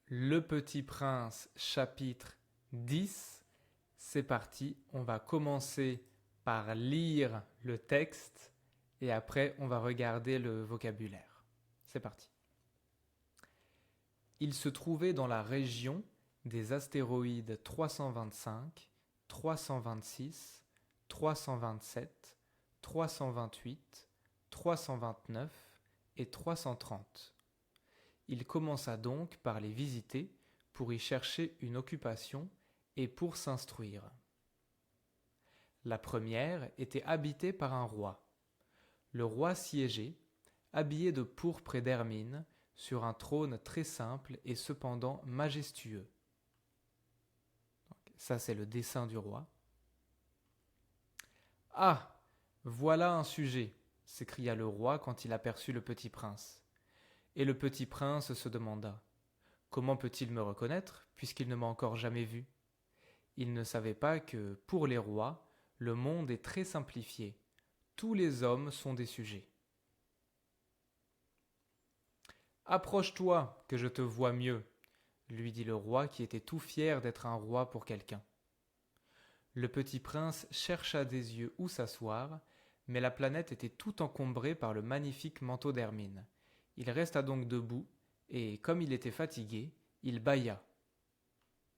Le Petit Prince, chapitre 10. C'est parti, on va commencer par lire le texte et après on va regarder le vocabulaire. C'est parti. Il se trouvait dans la région des astéroïdes 325, 326, 327, 328, 329 et 330. Il commença donc par les visiter pour y chercher une occupation et pour s'instruire. La première était habitée par un roi. Le roi siégeait, habillé de pourpre et d'hermine, sur un trône très simple et cependant majestueux. Donc, ça, c'est le dessin du roi. « Ah, voilà un sujet !» s'écria le roi quand il aperçut le petit prince. Et le petit prince se demanda « Comment peut-il me reconnaître, puisqu'il ne m'a encore jamais vu ?» Il ne savait pas que, pour les rois, le monde est très simplifié. Tous les hommes sont des sujets. « Approche-toi, que je te voie mieux, » lui dit le roi qui était tout fier d'être un roi pour quelqu'un. Le petit prince chercha des yeux où s'asseoir, mais la planète était tout encombrée par le magnifique manteau d'hermine. Il resta donc debout, et, comme il était fatigué, il bâilla.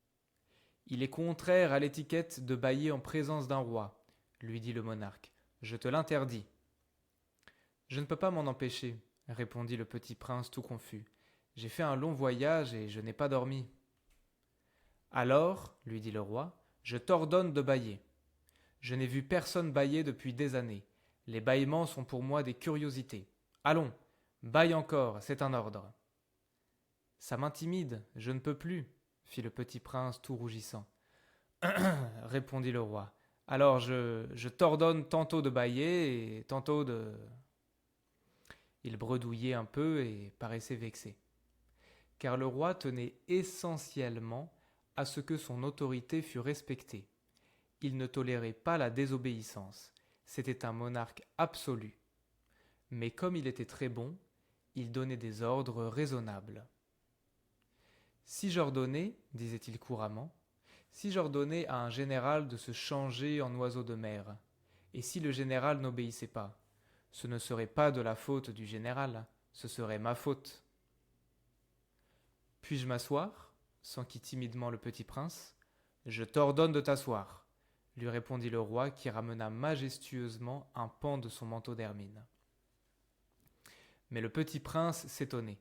« Il est contraire à l'étiquette de bâiller en présence d'un roi, » lui dit le monarque. « Je te l'interdis. »« Je ne peux pas m'en empêcher, » répondit le petit prince tout confus. « J'ai fait un long voyage et je n'ai pas dormi. »« Alors, » lui dit le roi, « je t'ordonne de bâiller. Je n'ai vu personne bâiller depuis des années. Les bâillements sont pour moi des curiosités. Allons, bâille encore, c'est un ordre. »« Ça m'intimide, je ne peux plus, » fit le petit prince tout rougissant. « Répondit le roi. Alors je t'ordonne tantôt de bâiller et tantôt de... » Il bredouillait un peu et paraissait vexé. Car le roi tenait essentiellement à ce que son autorité fût respectée. Il ne tolérait pas la désobéissance. C'était un monarque absolu. Mais comme il était très bon, il donnait des ordres raisonnables. « Si j'ordonnais, disait-il couramment, si j'ordonnais à un général de se changer en oiseau de mer, et si le général n'obéissait pas, ce ne serait pas de la faute du général, ce serait ma faute. »« Puis-je m'asseoir » s'enquit timidement le petit prince. « Je t'ordonne de t'asseoir, » lui répondit le roi qui ramena majestueusement un pan de son manteau d'hermine. Mais le petit prince s'étonnait.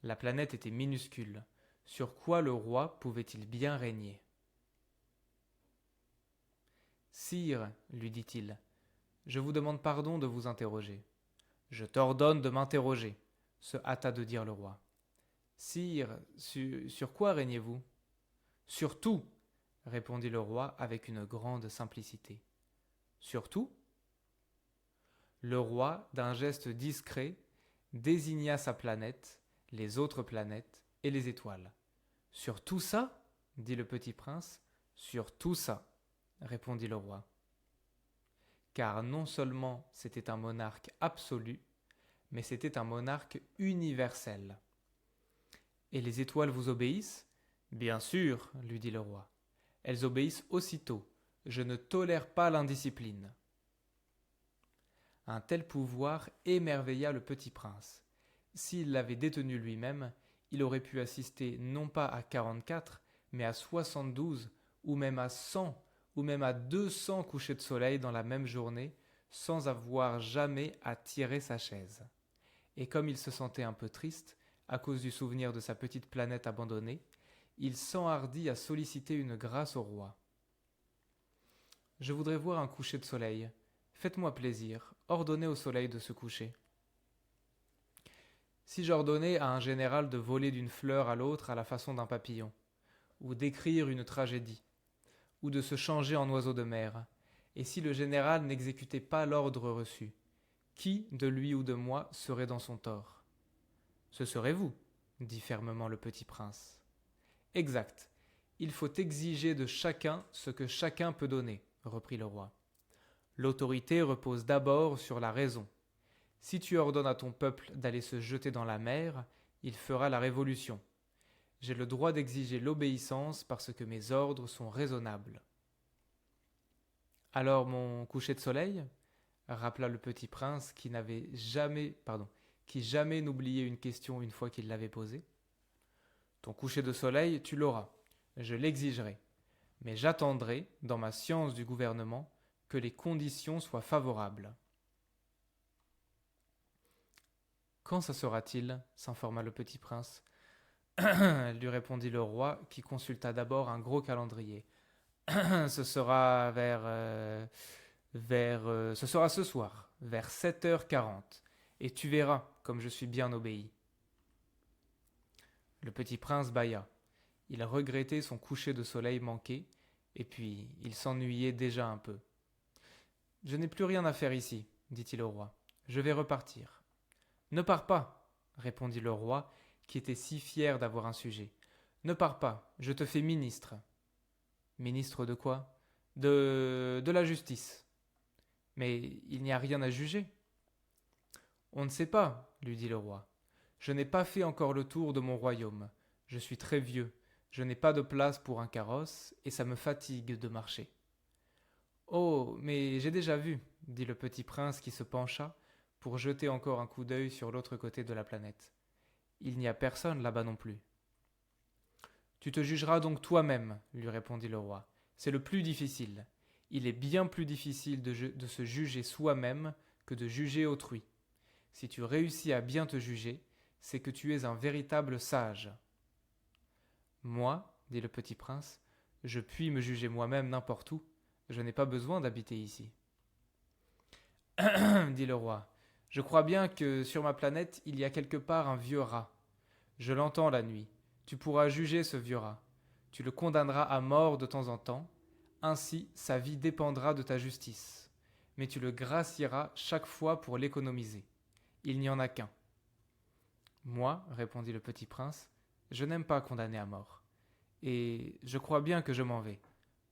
La planète était minuscule. Sur quoi le roi pouvait-il bien régner ? « Sire, lui dit-il, je vous demande pardon de vous interroger. »« Je t'ordonne de m'interroger, » se hâta de dire le roi. « Sire, sur quoi régnez-vous ? » ?»« Sur tout, » répondit le roi avec une grande simplicité. « Sur tout ?» Le roi, d'un geste discret, désigna sa planète, les autres planètes et les étoiles. « Sur tout ça ?» dit le petit prince. « Sur tout ça, » répondit le roi. Car non seulement c'était un monarque absolu, mais c'était un monarque universel. « Et les étoiles vous obéissent ?»« Bien sûr, » lui dit le roi. « Elles obéissent aussitôt. Je ne tolère pas l'indiscipline. » Un tel pouvoir émerveilla le petit prince. S'il l'avait détenu lui-même, il aurait pu assister non pas à 44, mais à 72, ou même à 100, ou même à 200 couchers de soleil dans la même journée, sans avoir jamais à tirer sa chaise. Et comme il se sentait un peu triste, à cause du souvenir de sa petite planète abandonnée, il s'enhardit à solliciter une grâce au roi. « Je voudrais voir un coucher de soleil. Faites-moi plaisir, ordonnez au soleil de se coucher. » Si j'ordonnais à un général de voler d'une fleur à l'autre à la façon d'un papillon, ou d'écrire une tragédie, ou de se changer en oiseau de mer, et si le général n'exécutait pas l'ordre reçu, qui, de lui ou de moi, serait dans son tort ? Ce serait vous, dit fermement le petit prince. Exact. Il faut exiger de chacun ce que chacun peut donner, reprit le roi. L'autorité repose d'abord sur la raison. Si tu ordonnes à ton peuple d'aller se jeter dans la mer, il fera la révolution. J'ai le droit d'exiger l'obéissance parce que mes ordres sont raisonnables. Alors mon coucher de soleil, rappela le petit prince qui jamais n'oubliait une question une fois qu'il l'avait posée. Ton coucher de soleil, tu l'auras, je l'exigerai, mais j'attendrai, dans ma science du gouvernement, que les conditions soient favorables. Quand ça sera-t-il s'informa le petit prince. Lui répondit le roi, qui consulta d'abord un gros calendrier. Ce sera ce sera ce soir, vers 7h40, et tu verras comme je suis bien obéi. Le petit prince bâilla. Il regrettait son coucher de soleil manqué, et puis il s'ennuyait déjà un peu. Je n'ai plus rien à faire ici, dit-il au roi. Je vais repartir. Ne pars pas, répondit le roi, qui était si fier d'avoir un sujet. Ne pars pas, je te fais ministre. Ministre de quoi ? De la justice. Mais il n'y a rien à juger. On ne sait pas, lui dit le roi. Je n'ai pas fait encore le tour de mon royaume. Je suis très vieux. Je n'ai pas de place pour un carrosse, et ça me fatigue de marcher. Oh, mais j'ai déjà vu, dit le petit prince qui se pencha pour jeter encore un coup d'œil sur l'autre côté de la planète. Il n'y a personne là-bas non plus. Tu te jugeras donc toi-même, lui répondit le roi. C'est le plus difficile. Il est bien plus difficile de se juger soi-même que de juger autrui. Si tu réussis à bien te juger, c'est que tu es un véritable sage. Moi, dit le petit prince, je puis me juger moi-même n'importe où. Je n'ai pas besoin d'habiter ici. Dit le roi. Je crois bien que sur ma planète, il y a quelque part un vieux rat. Je l'entends la nuit. Tu pourras juger ce vieux rat. Tu le condamneras à mort de temps en temps. Ainsi, sa vie dépendra de ta justice. Mais tu le gracieras chaque fois pour l'économiser. Il n'y en a qu'un. Moi, répondit le petit prince, je n'aime pas condamner à mort. Et je crois bien que je m'en vais.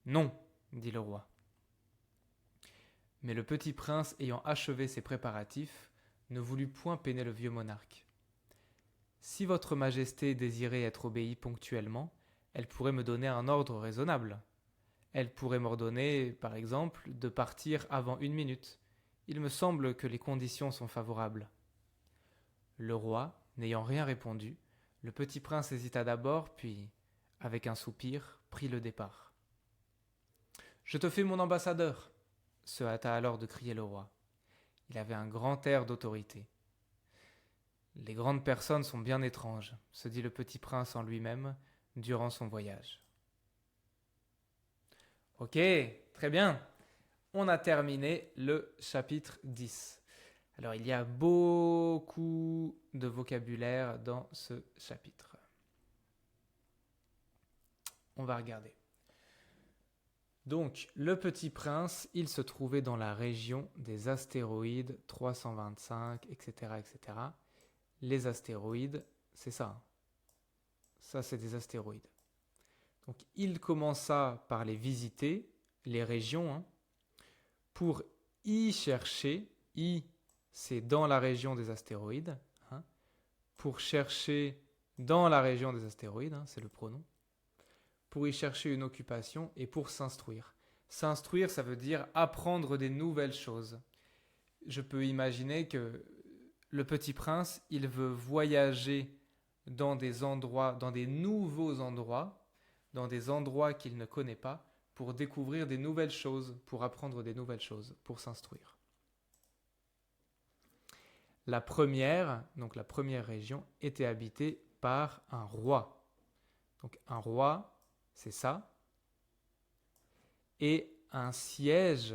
Non, dit le roi. Mais le petit prince, ayant achevé ses préparatifs, ne voulut point peiner le vieux monarque. Si votre majesté désirait être obéie ponctuellement, elle pourrait me donner un ordre raisonnable. Elle pourrait m'ordonner, par exemple, de partir avant 1 minute. Il me semble que les conditions sont favorables. Le roi, n'ayant rien répondu, le petit prince hésita d'abord, puis, avec un soupir, prit le départ. « Je te fais mon ambassadeur !» se hâta alors de crier le roi. Il avait un grand air d'autorité. Les grandes personnes sont bien étranges, se dit le petit prince en lui-même durant son voyage. Ok, très bien. On a terminé le chapitre 10. Alors, il y a beaucoup de vocabulaire dans ce chapitre. On va regarder. Donc, le petit prince, il se trouvait dans la région des astéroïdes 325, etc., etc. Les astéroïdes, c'est ça. Ça, c'est des astéroïdes. Donc, il commença par les visiter, les régions, pour y chercher. C'est dans la région des astéroïdes. Pour chercher dans la région des astéroïdes, c'est le pronom. Pour y chercher une occupation et pour s'instruire. S'instruire, ça veut dire apprendre des nouvelles choses. Je peux imaginer que le petit prince, il veut voyager dans des endroits, dans des nouveaux endroits, dans des endroits qu'il ne connaît pas, pour découvrir des nouvelles choses, pour apprendre des nouvelles choses, pour s'instruire. La première région, était habitée par un roi. Donc un roi, c'est ça. Et un siège,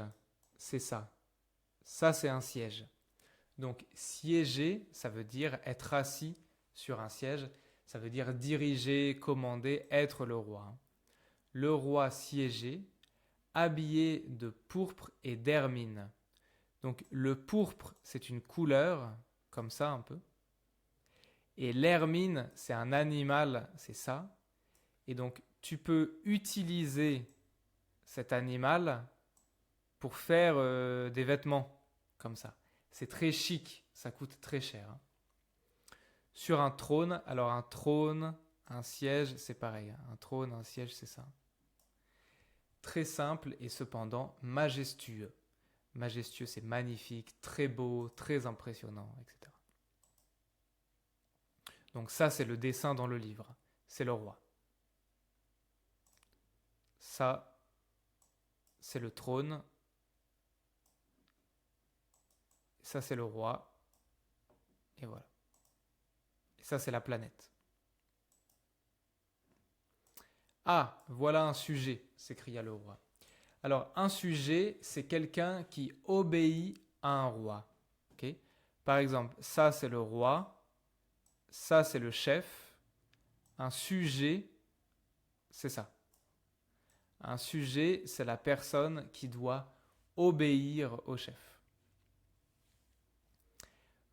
c'est ça. Ça, c'est un siège. Donc siéger, ça veut dire être assis sur un siège. Ça veut dire diriger, commander, être le roi. Le roi siégeait, habillé de pourpre et d'hermine. Donc le pourpre, c'est une couleur, comme ça un peu. Et l'hermine, c'est un animal, c'est ça. Et donc tu peux utiliser cet animal pour faire des vêtements, comme ça. C'est très chic, ça coûte très cher. Sur un trône, alors un trône, Un siège, c'est pareil. Un trône, un siège, c'est ça. Très simple et cependant majestueux. Majestueux, c'est magnifique, très beau, très impressionnant, etc. Donc ça, c'est le dessin dans le livre. C'est le roi. Ça, c'est le trône. Ça, c'est le roi. Et voilà. Et ça, c'est la planète. Ah, voilà un sujet, s'écria le roi. Alors, un sujet, c'est quelqu'un qui obéit à un roi. Okay. Par exemple, ça, c'est le roi. Ça, c'est le chef. Un sujet, c'est ça. Un sujet, c'est la personne qui doit obéir au chef.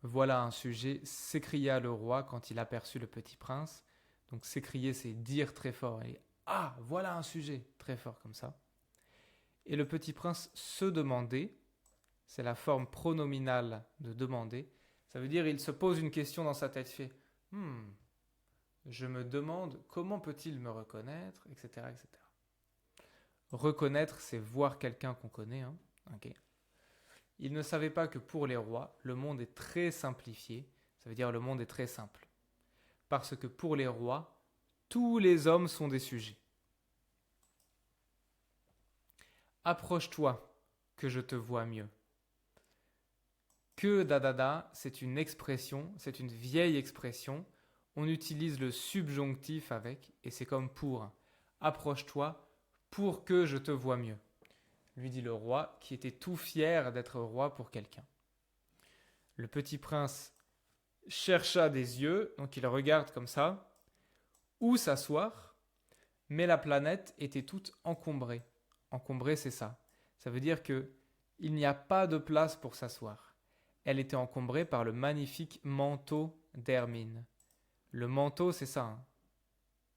Voilà un sujet, s'écria le roi quand il aperçut le petit prince. Donc s'écrier, c'est dire très fort. Et, ah, voilà un sujet, très fort comme ça. Et le petit prince se demandait, c'est la forme pronominale de demander. Ça veut dire il se pose une question dans sa tête, il fait je me demande comment peut-il me reconnaître, etc., etc. Reconnaître, c'est voir quelqu'un qu'on connaît. Hein. Okay. Il ne savait pas que pour les rois, le monde est très simplifié. Ça veut dire le monde est très simple. Parce que pour les rois, tous les hommes sont des sujets. Approche-toi, que je te vois mieux. Que dadada, c'est une expression, c'est une vieille expression. On utilise le subjonctif avec, et c'est comme pour. Approche-toi pour que je te vois mieux, lui dit le roi, qui était tout fier d'être roi pour quelqu'un. Le petit prince chercha des yeux, donc il regarde comme ça, où s'asseoir, mais la planète était toute encombrée. Encombrée, c'est ça. Ça veut dire que il n'y a pas de place pour s'asseoir. Elle était encombrée par le magnifique manteau d'Hermine. Le manteau, c'est ça. Hein.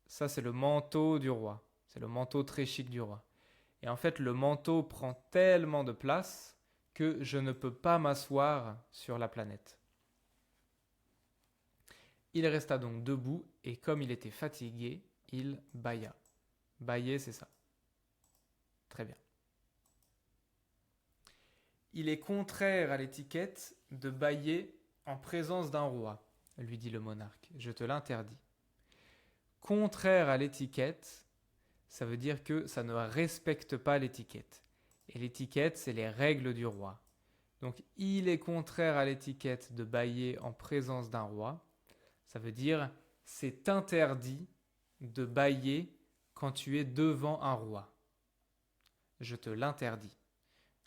Ça, c'est le manteau du roi. C'est le manteau très chic du roi. Et en fait, le manteau prend tellement de place que je ne peux pas m'asseoir sur la planète. Il resta donc debout et comme il était fatigué, il bâilla. Bâiller, c'est ça. Très bien. Il est contraire à l'étiquette de bâiller en présence d'un roi, lui dit le monarque. Je te l'interdis. Contraire à l'étiquette, ça veut dire que ça ne respecte pas l'étiquette. Et l'étiquette, c'est les règles du roi. Donc, il est contraire à l'étiquette de bâiller en présence d'un roi. Ça veut dire, c'est interdit de bâiller quand tu es devant un roi. Je te l'interdis.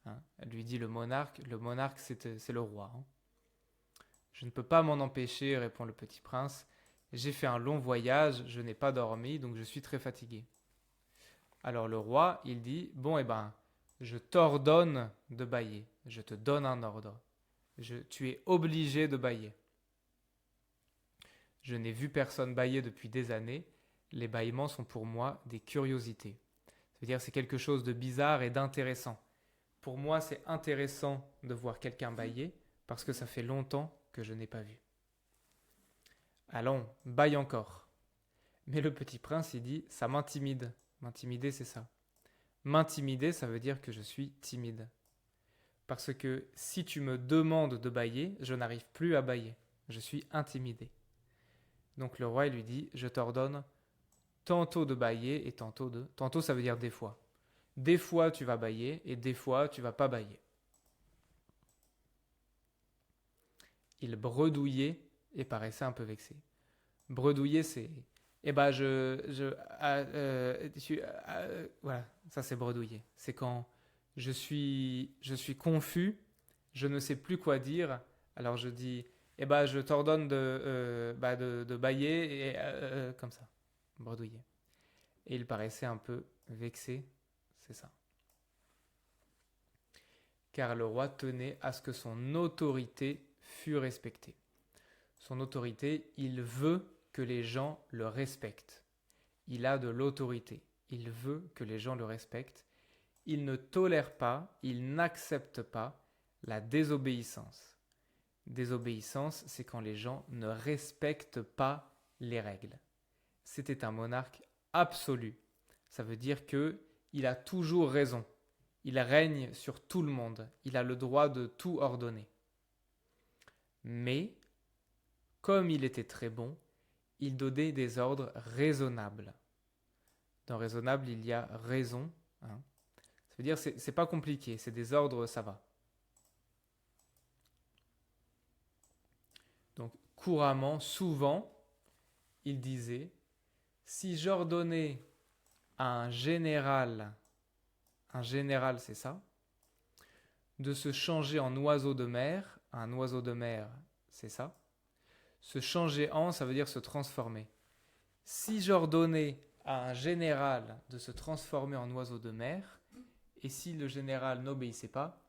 Hein, lui dit le monarque. Le monarque, c'est le roi. Hein. Je ne peux pas m'en empêcher, répond le petit prince. J'ai fait un long voyage, je n'ai pas dormi, donc je suis très fatigué. Alors le roi, il dit, bon, eh ben, je t'ordonne de bâiller. Je te donne un ordre. Tu es obligé de bâiller. Je n'ai vu personne bâiller depuis des années. Les bâillements sont pour moi des curiosités. C'est-à-dire c'est quelque chose de bizarre et d'intéressant. Pour moi, c'est intéressant de voir quelqu'un bâiller parce que ça fait longtemps que je n'ai pas vu. Allons, bâille encore. Mais le petit prince, il dit, ça m'intimide. M'intimider, c'est ça. M'intimider, ça veut dire que je suis timide. Parce que si tu me demandes de bâiller, je n'arrive plus à bâiller. Je suis intimidé. Donc le roi il lui dit, je t'ordonne tantôt de bâiller et tantôt de... Tantôt, ça veut dire des fois. Des fois, tu vas bâiller et des fois, tu vas pas bâiller. Il bredouillait et paraissait un peu vexé. Bredouiller, c'est... voilà, ça c'est bredouiller. C'est quand je suis confus, je ne sais plus quoi dire, alors je dis, je t'ordonne de bâiller et comme ça, bredouiller. Et il paraissait un peu vexé, c'est ça. Car le roi tenait à ce que son autorité fût respectée. Son autorité, il veut que les gens le respectent. Il a de l'autorité. Il veut que les gens le respectent. Il ne tolère pas, il n'accepte pas la désobéissance. Désobéissance, c'est quand les gens ne respectent pas les règles. c'était un monarque absolu. Ça veut dire que il a toujours raison. Il règne sur tout le monde. Il a le droit de tout ordonner. Mais, comme il était très bon, il donnait des ordres raisonnables. Dans raisonnable, il y a raison. Hein. Ça veut dire que c'est pas compliqué, c'est des ordres, ça va. Donc, couramment, souvent, il disait, si j'ordonnais à un général c'est ça, de se changer en oiseau de mer, un oiseau de mer c'est ça, se changer en, ça veut dire se transformer. Si j'ordonnais à un général de se transformer en oiseau de mer, et si le général n'obéissait pas,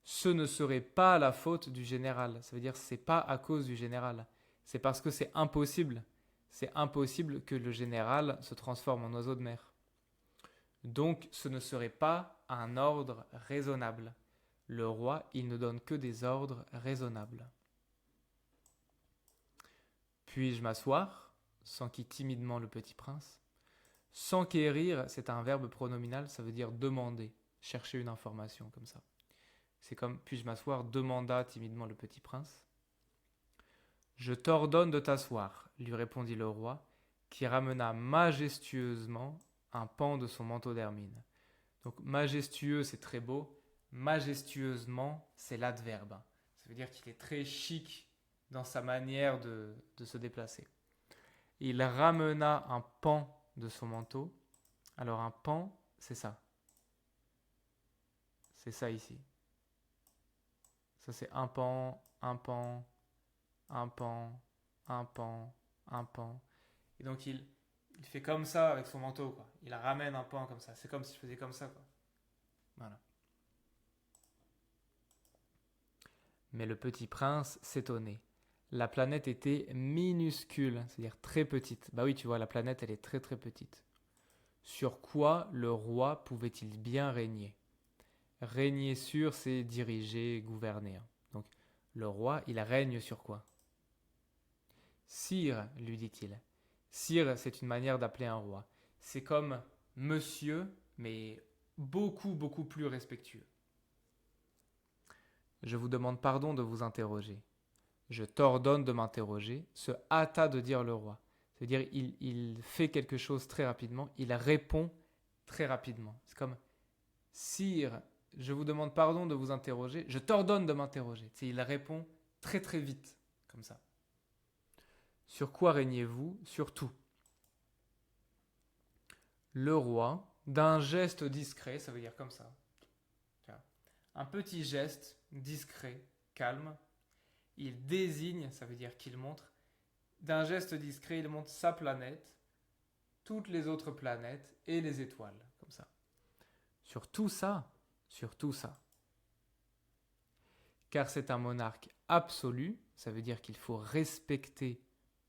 ce ne serait pas la faute du général. Ça veut dire que ce n'est pas à cause du général. C'est parce que c'est impossible. C'est impossible que le général se transforme en oiseau de mer. Donc ce ne serait pas un ordre raisonnable. Le roi, il ne donne que des ordres raisonnables. Puis-je m'asseoir s'enquit timidement le petit prince. S'enquérir, c'est un verbe pronominal, ça veut dire demander, chercher une information comme ça. C'est comme puis-je m'asseoir demanda timidement le petit prince. Je t'ordonne de t'asseoir, lui répondit le roi, qui ramena majestueusement un pan de son manteau d'hermine. Donc majestueux, c'est très beau. Majestueusement, c'est l'adverbe. Ça veut dire qu'il est très chic dans sa manière de se déplacer. Il ramena un pan de son manteau. Alors un pan, c'est ça. C'est ça ici. Ça c'est un pan, un pan, un pan, un pan, un pan. Et donc il fait comme ça avec son manteau, quoi. Il ramène un pan comme ça. C'est comme si je faisais comme ça, quoi. Voilà. Mais le petit prince s'étonnait. La planète était minuscule, c'est-à-dire très petite. Bah oui, tu vois, la planète, elle est très très petite. Sur quoi le roi pouvait-il bien régner? Régner sur, c'est diriger, gouverner. Donc, le roi, il règne sur quoi? Sire, lui dit-il. Sire, c'est une manière d'appeler un roi. C'est comme monsieur, mais beaucoup, beaucoup plus respectueux. Je vous demande pardon de vous interroger. Je t'ordonne de m'interroger, se hâta de dire le roi. C'est-à-dire, il fait quelque chose très rapidement, il répond très rapidement. C'est comme, sire, je vous demande pardon de vous interroger, je t'ordonne de m'interroger. C'est, il répond très très vite, comme ça. Sur quoi régnez-vous? Sur tout. Le roi, d'un geste discret, ça veut dire comme ça. Un petit geste discret, calme, il désigne, ça veut dire qu'il montre, d'un geste discret, il montre sa planète, toutes les autres planètes et les étoiles, comme ça. Sur tout ça, sur tout ça. Car c'est un monarque absolu, ça veut dire qu'il faut respecter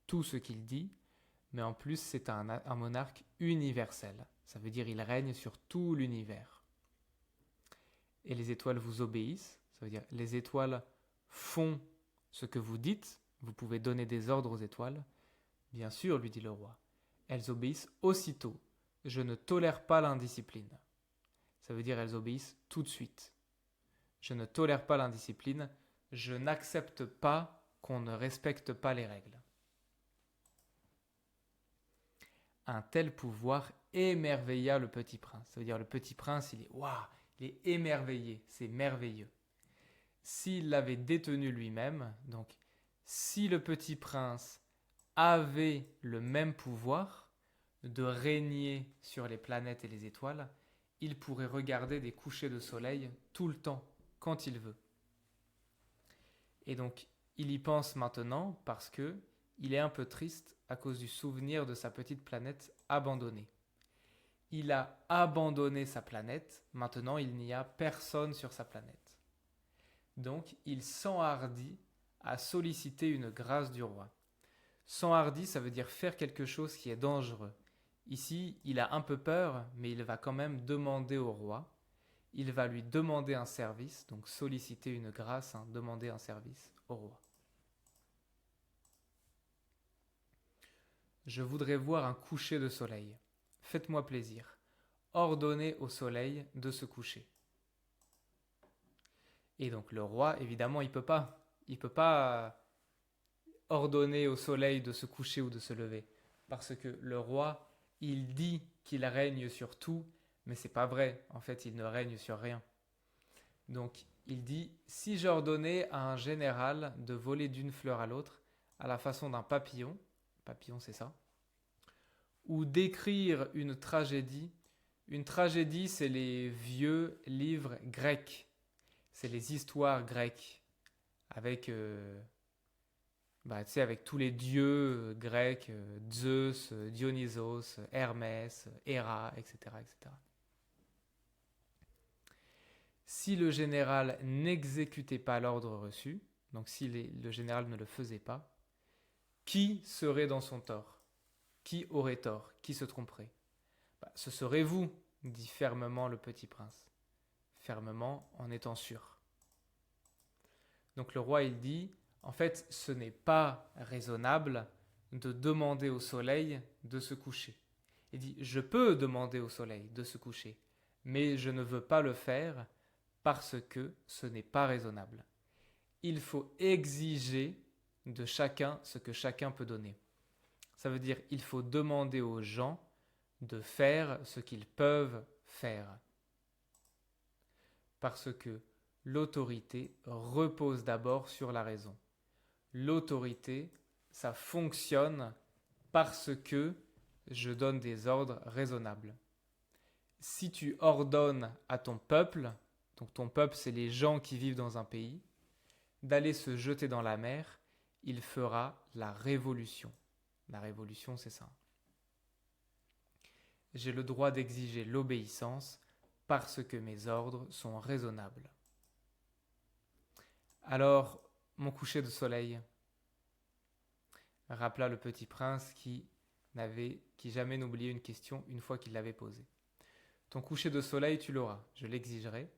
tout ce qu'il dit, mais en plus c'est un monarque universel, ça veut dire qu'il règne sur tout l'univers. Et les étoiles vous obéissent, ça veut dire les étoiles font ce que vous dites, vous pouvez donner des ordres aux étoiles. Bien sûr, lui dit le roi, elles obéissent aussitôt. Je ne tolère pas l'indiscipline. Ça veut dire elles obéissent tout de suite. Je ne tolère pas l'indiscipline, je n'accepte pas qu'on ne respecte pas les règles. Un tel pouvoir émerveilla le petit prince. Ça veut dire le petit prince, il est waouh, il est émerveillé, c'est merveilleux. S'il l'avait détenu lui-même, donc si le petit prince avait le même pouvoir de régner sur les planètes et les étoiles, il pourrait regarder des couchers de soleil tout le temps, quand il veut. Et donc, il y pense maintenant parce que il est un peu triste à cause du souvenir de sa petite planète abandonnée. Il a abandonné sa planète, maintenant il n'y a personne sur sa planète. Donc, il s'enhardit à solliciter une grâce du roi. S'enhardit, ça veut dire faire quelque chose qui est dangereux. Ici, il a un peu peur, mais il va quand même demander au roi. Il va lui demander un service, donc solliciter une grâce, demander un service au roi. Je voudrais voir un coucher de soleil. Faites-moi plaisir. Ordonnez au soleil de se coucher. Et donc le roi, évidemment, il peut pas. Il peut pas ordonner au soleil de se coucher ou de se lever. Parce que le roi, il dit qu'il règne sur tout, mais c'est pas vrai. En fait, il ne règne sur rien. Donc, il dit, si j'ordonnais à un général de voler d'une fleur à l'autre, à la façon d'un papillon, papillon c'est ça, ou d'écrire une tragédie c'est les vieux livres grecs, c'est les histoires grecques, avec, avec tous les dieux grecs, Zeus, Dionysos, Hermès, Héra, etc., etc. Si le général n'exécutait pas l'ordre reçu, donc si le général ne le faisait pas, qui serait dans son tort? Qui aurait tort? Qui se tromperait? Ce serait vous, dit fermement le petit prince. Fermement en étant sûr. Donc le roi, il dit, en fait, ce n'est pas raisonnable de demander au soleil de se coucher. Il dit, je peux demander au soleil de se coucher, mais je ne veux pas le faire parce que ce n'est pas raisonnable. Il faut exiger de chacun ce que chacun peut donner. Ça veut dire il faut demander aux gens de faire ce qu'ils peuvent faire. Parce que l'autorité repose d'abord sur la raison. L'autorité, ça fonctionne parce que je donne des ordres raisonnables. Si tu ordonnes à ton peuple, donc ton peuple c'est les gens qui vivent dans un pays, d'aller se jeter dans la mer, il fera la révolution. La révolution, c'est ça. J'ai le droit d'exiger l'obéissance parce que mes ordres sont raisonnables. Alors, mon coucher de soleil, rappela le petit prince qui jamais n'oubliait une question une fois qu'il l'avait posée. Ton coucher de soleil, tu l'auras, je l'exigerai,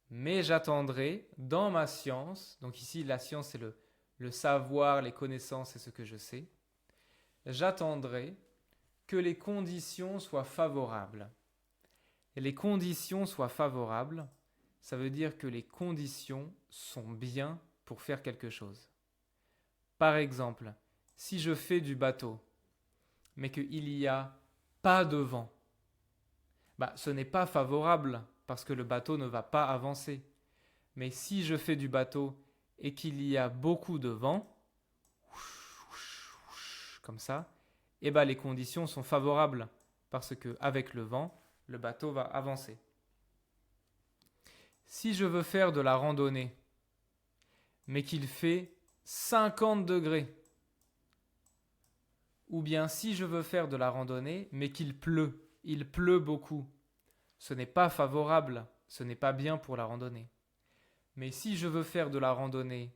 mais j'attendrai dans ma science, donc ici la science c'est le savoir, les connaissances, c'est ce que je sais, j'attendrai que les conditions soient favorables. Et les conditions soient favorables, ça veut dire que les conditions sont bien pour faire quelque chose. Par exemple, si je fais du bateau, mais qu'il n'y a pas de vent, ce n'est pas favorable parce que le bateau ne va pas avancer. Mais si je fais du bateau et qu'il y a beaucoup de vent, comme ça, les conditions sont favorables parce que avec le vent, le bateau va avancer. Si je veux faire de la randonnée, mais qu'il fait 50 degrés, ou bien si je veux faire de la randonnée, mais qu'il pleut, il pleut beaucoup, ce n'est pas favorable, ce n'est pas bien pour la randonnée. Mais si je veux faire de la randonnée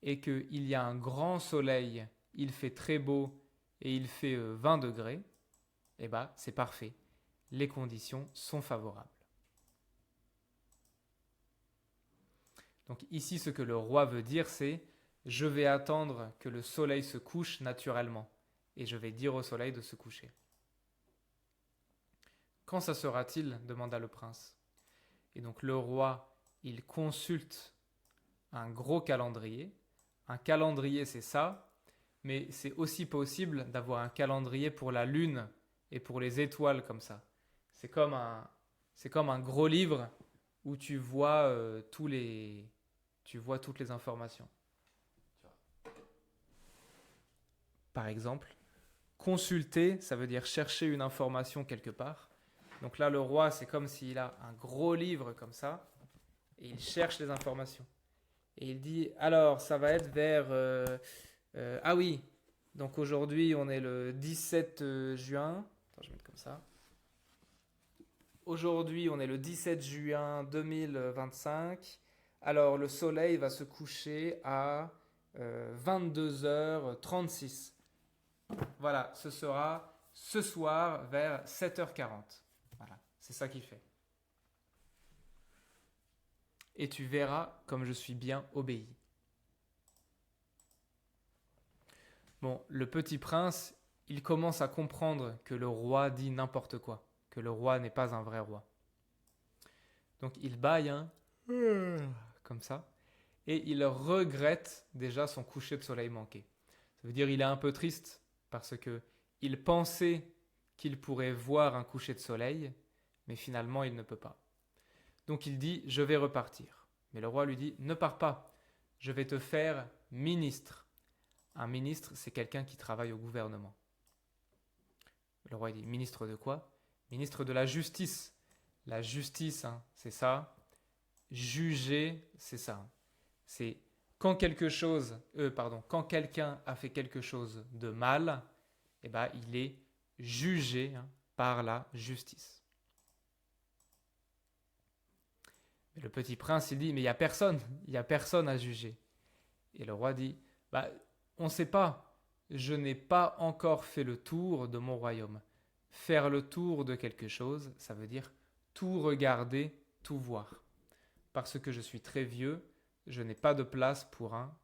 et qu'il y a un grand soleil, il fait très beau et il fait 20 degrés, c'est parfait. Les conditions sont favorables. Donc ici, ce que le roi veut dire, c'est « Je vais attendre que le soleil se couche naturellement et je vais dire au soleil de se coucher. » « Quand ça sera-t-il » demanda le prince. Et donc le roi, il consulte un gros calendrier. Un calendrier, c'est ça, mais c'est aussi possible d'avoir un calendrier pour la lune et pour les étoiles comme ça. C'est comme un gros livre où tu vois toutes les informations. Par exemple, consulter, ça veut dire chercher une information quelque part. Donc là, le roi, c'est comme s'il a un gros livre comme ça et il cherche les informations. Et il dit, alors, ça va être vers... ah oui, donc aujourd'hui, on est le 17 juin. Attends, je vais mettre comme ça. Aujourd'hui, on est le 17 juin 2025. Alors, le soleil va se coucher à 22h36. Voilà, ce sera ce soir vers 7h40. Voilà, c'est ça qu'il fait. Et tu verras comme je suis bien obéi. Bon, le petit prince, il commence à comprendre que le roi dit n'importe quoi, que le roi n'est pas un vrai roi. Donc il bâille, hein, comme ça, et il regrette déjà son coucher de soleil manqué. Ça veut dire il est un peu triste parce que il pensait qu'il pourrait voir un coucher de soleil, mais finalement il ne peut pas. Donc il dit je vais repartir. Mais le roi lui dit ne pars pas, je vais te faire ministre. Un ministre, c'est quelqu'un qui travaille au gouvernement. Le roi dit ministre de quoi? Ministre de la justice. La justice, hein, c'est ça. Juger, c'est ça. C'est quand quand quelqu'un a fait quelque chose de mal, eh ben, il est jugé, hein, par la justice. Mais le petit prince, il dit, mais il n'y a personne à juger. Et le roi dit, bah, on ne sait pas, je n'ai pas encore fait le tour de mon royaume. Faire le tour de quelque chose, ça veut dire tout regarder, tout voir. Parce que je suis très vieux, je n'ai pas de place pour un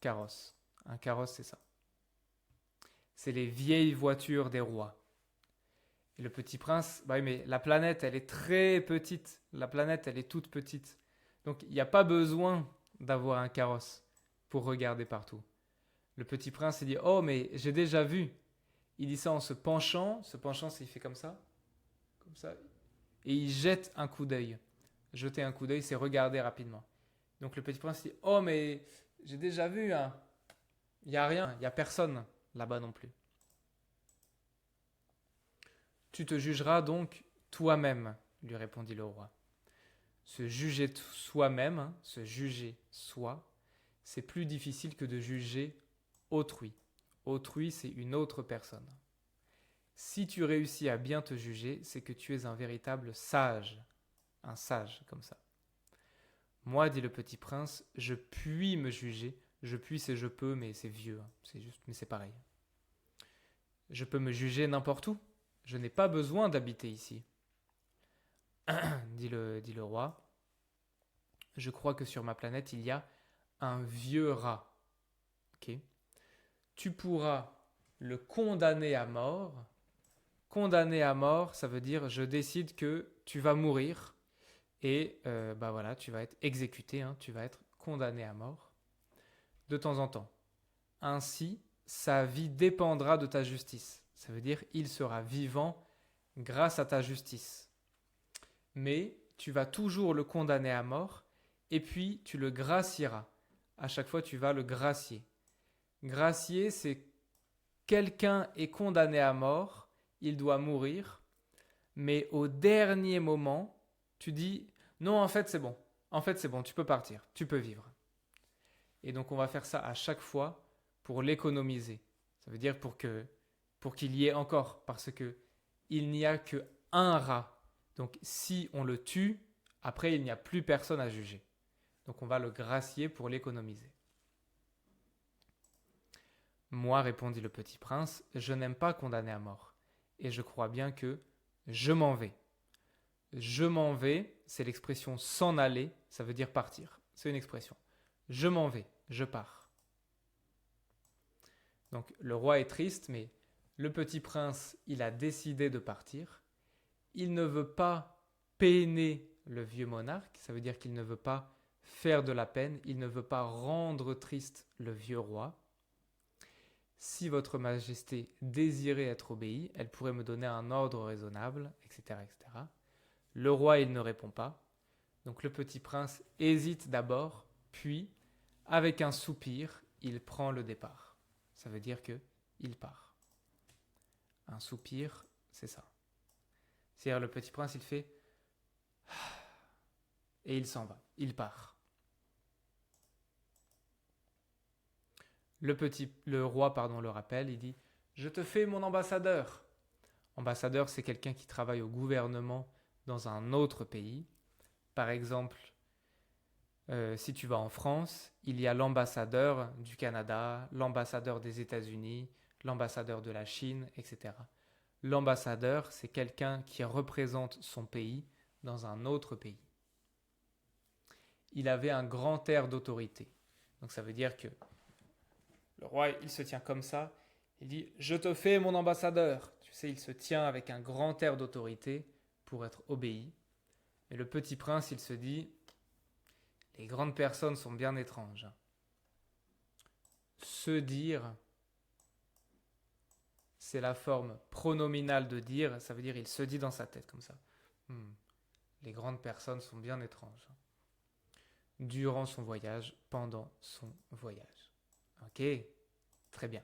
carrosse. Un carrosse, c'est ça. C'est les vieilles voitures des rois. Et le petit prince, bah oui, mais la planète, elle est très petite. La planète, elle est toute petite. Donc, il n'y a pas besoin d'avoir un carrosse pour regarder partout. Le petit prince, il dit, oh, mais j'ai déjà vu. Il dit ça en se penchant. Se penchant, c'est il fait comme ça. Comme ça. Et il jette un coup d'œil. Jeter un coup d'œil, c'est regarder rapidement. Donc le petit prince dit, oh, mais j'ai déjà vu, hein. Il n'y a rien, il n'y a personne là-bas non plus. Tu te jugeras donc toi-même, lui répondit le roi. Se juger soi-même, hein, se juger soi, c'est plus difficile que de juger autrui. Autrui, c'est une autre personne. Si tu réussis à bien te juger, c'est que tu es un véritable sage. Un sage, comme ça. Moi, dit le petit prince, je puis me juger. Je puis, c'est je peux, mais c'est vieux. Hein, c'est juste, mais c'est pareil. Je peux me juger n'importe où. Je n'ai pas besoin d'habiter ici. dit le roi. Je crois que sur ma planète, il y a un vieux rat. Ok. Tu pourras le condamner à mort. Condamner à mort, ça veut dire je décide que tu vas mourir et bah voilà, tu vas être exécuté, hein, tu vas être condamné à mort de temps en temps. Ainsi, sa vie dépendra de ta justice. Ça veut dire il sera vivant grâce à ta justice. Mais tu vas toujours le condamner à mort et puis tu le gracieras. À chaque fois, tu vas le gracier. Gracier, c'est quelqu'un est condamné à mort, il doit mourir, mais au dernier moment, tu dis non, en fait, c'est bon. En fait, c'est bon, tu peux partir, tu peux vivre. Et donc, on va faire ça à chaque fois pour l'économiser. Ça veut dire pour qu'il y ait encore, parce que il n'y a que un rat. Donc, si on le tue, après, il n'y a plus personne à juger. Donc, on va le gracier pour l'économiser. Moi, répondit le petit prince, je n'aime pas condamner à mort. Et je crois bien que je m'en vais. Je m'en vais, c'est l'expression s'en aller, ça veut dire partir. C'est une expression. Je m'en vais, je pars. Donc le roi est triste, mais le petit prince, il a décidé de partir. Il ne veut pas peiner le vieux monarque, ça veut dire qu'il ne veut pas faire de la peine, il ne veut pas rendre triste le vieux roi. Si votre majesté désirait être obéie, elle pourrait me donner un ordre raisonnable, etc., etc. Le roi, il ne répond pas. Donc le petit prince hésite d'abord, puis, avec un soupir, il prend le départ. Ça veut dire que il part. Un soupir, c'est ça. C'est-à-dire le petit prince, il fait et il s'en va, il part. Le roi, le rappelle, il dit je te fais mon ambassadeur. Ambassadeur, c'est quelqu'un qui travaille au gouvernement dans un autre pays. Par exemple, si tu vas en France, il y a l'ambassadeur du Canada, l'ambassadeur des États-Unis, l'ambassadeur de la Chine, etc. L'ambassadeur, c'est quelqu'un qui représente son pays dans un autre pays. Il avait un grand air d'autorité. Donc ça veut dire que le roi, il se tient comme ça, Il dit « Je te fais mon ambassadeur ». Tu sais, il se tient avec un grand air d'autorité pour être obéi. Mais le petit prince, il se dit « Les grandes personnes sont bien étranges. Se dire, c'est la forme pronominale de dire, ça veut dire il se dit dans sa tête comme ça. Les grandes personnes sont bien étranges. Durant son voyage, pendant son voyage. Ok, très bien.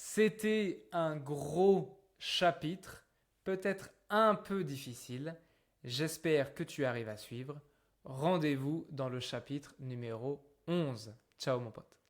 C'était un gros chapitre, peut-être un peu difficile. J'espère que tu arrives à suivre. Rendez-vous dans le chapitre numéro 11. Ciao mon pote.